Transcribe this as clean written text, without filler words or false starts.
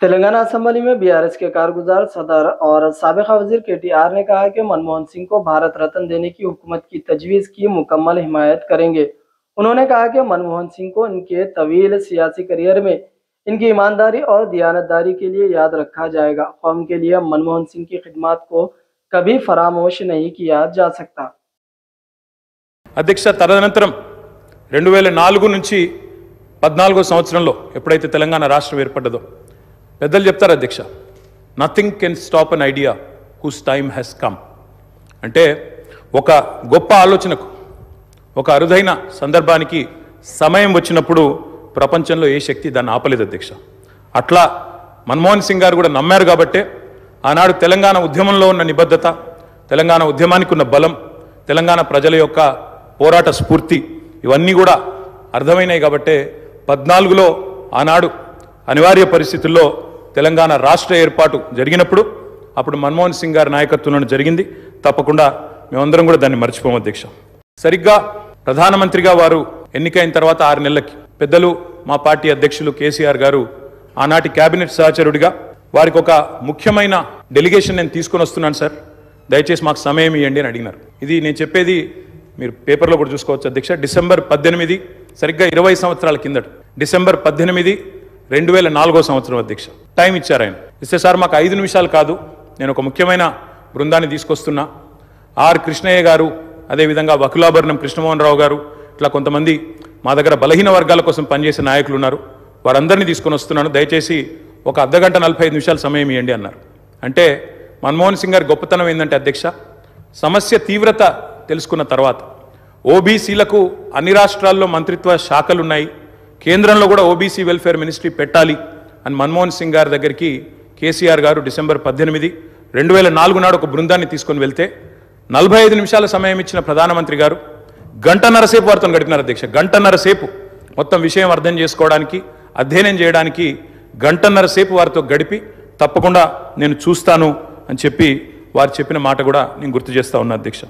Telangana assembly में BRS के कारगुजार सदर और साबिका वजीर केटीआर ने कहा कि मनमोहन सिंह को भारत रत्न देने की हुकूमत की तजवीज़ की मुकम्मल हिमायत करेंगे। उन्होंने कहा कि मनमोहन सिंह को इनके तवील सियासी करियर में इनकी ईमानदारी और दियानतदारी के लिए याद रखा जाएगा। कौम के लिए मनमोहन सिंह की खिदमत को कभी फरामोश नहीं किया जा सकता। అధ్యక్ష తదనంతరం 2004 నుంచి 14వ సంవత్సరంలో ఎప్పుడైతే తెలంగాణ రాష్ట్రం ఏర్పడ్డదో పెద్దలు చెప్తారు అధ్యక్ష, nothing can stop an idea who's time has come. అంటే ఒక గొప్ప ఆలోచనకు, ఒక అరుదైన సందర్భానికి సమయం వచ్చినప్పుడు ప్రపంచంలో ఏ శక్తి దాన్ని ఆపలేదు అధ్యక్ష. అట్లా మన్మోహన్ సింగ్ గారు కూడా నమ్మారు కాబట్టే ఆనాడు తెలంగాణ ఉద్యమంలో ఉన్న నిబద్ధత, తెలంగాణ ఉద్యమానికి ఉన్న బలం, తెలంగాణ ప్రజల యొక్క పోరాట స్ఫూర్తి ఇవన్నీ కూడా అర్థమైనాయి కాబట్టే 14లో ఆనాడు అనివార్య పరిస్థితుల్లో తెలంగాణ రాష్ట్ర ఏర్పాటు జరిగినప్పుడు అప్పుడు మన్మోహన్ సింగ్ గారి నాయకత్వంలో జరిగింది. తప్పకుండా మేమందరం కూడా దాన్ని మర్చిపోము అధ్యక్ష. సరిగ్గా ప్రధానమంత్రిగా వారు ఎన్నికైన తర్వాత 6 నెలలకి పెద్దలు మా పార్టీ అధ్యక్షులు కేసీఆర్ గారు ఆనాటి కేబినెట్ సహచరుడిగా వారికి ఒక ముఖ్యమైన డెలిగేషన్ నేను తీసుకొని వస్తున్నాను సార్, దయచేసి మాకు సమయం ఇవ్వండి అని అడిగినారు. ఇది నేను చెప్పేది మీరు పేపర్లో కూడా చూసుకోవచ్చు అధ్యక్ష. డిసెంబర్ 18 సరిగ్గా 20 సంవత్సరాల కిందట డిసెంబర్ 18 2004 సంవత్సరం అధ్యక్ష టైం ఇచ్చారు ఆయన. ఇస్తే సార్ మాకు 5 నిమిషాలు కాదు, నేను ఒక ముఖ్యమైన బృందాన్ని తీసుకొస్తున్నా, ఆర్ కృష్ణయ్య గారు, అదేవిధంగా వకులాభరణం కృష్ణమోహన్ రావు గారు, ఇట్లా కొంతమంది మా దగ్గర బలహీన వర్గాల కోసం పనిచేసే నాయకులు ఉన్నారు, వారందరినీ తీసుకొని వస్తున్నాను, దయచేసి ఒక అర్ధగంట 45 నిమిషాలు సమయం ఇవ్వండి అన్నారు. అంటే మన్మోహన్ సింగ్ గారి గొప్పతనం ఏంటంటే అధ్యక్ష, సమస్య తీవ్రత తెలుసుకున్న తర్వాత ఓబీసీలకు అన్ని రాష్ట్రాల్లో మంత్రిత్వ శాఖలు ఉన్నాయి, కేంద్రంలో కూడా ఓబీసీ వెల్ఫేర్ మినిస్ట్రీ పెట్టాలి అని మన్మోహన్ సింగ్ గారి దగ్గరికి కేసీఆర్ గారు డిసెంబర్ 18 2004 నాడు ఒక బృందాన్ని తీసుకొని వెళ్తే 45 నిమిషాల సమయం ఇచ్చిన ప్రధానమంత్రి గారు గంటన్నర సేపు వారితో గడిపినారు అధ్యక్ష. గంటన్నర సేపు మొత్తం విషయం అర్థం చేసుకోవడానికి, అధ్యయనం చేయడానికి గంటన్నర సేపు వారితో గడిపి తప్పకుండా నేను చూస్తాను అని చెప్పి వారు చెప్పిన మాట కూడా నేను గుర్తు చేస్తా ఉన్నా అధ్యక్ష.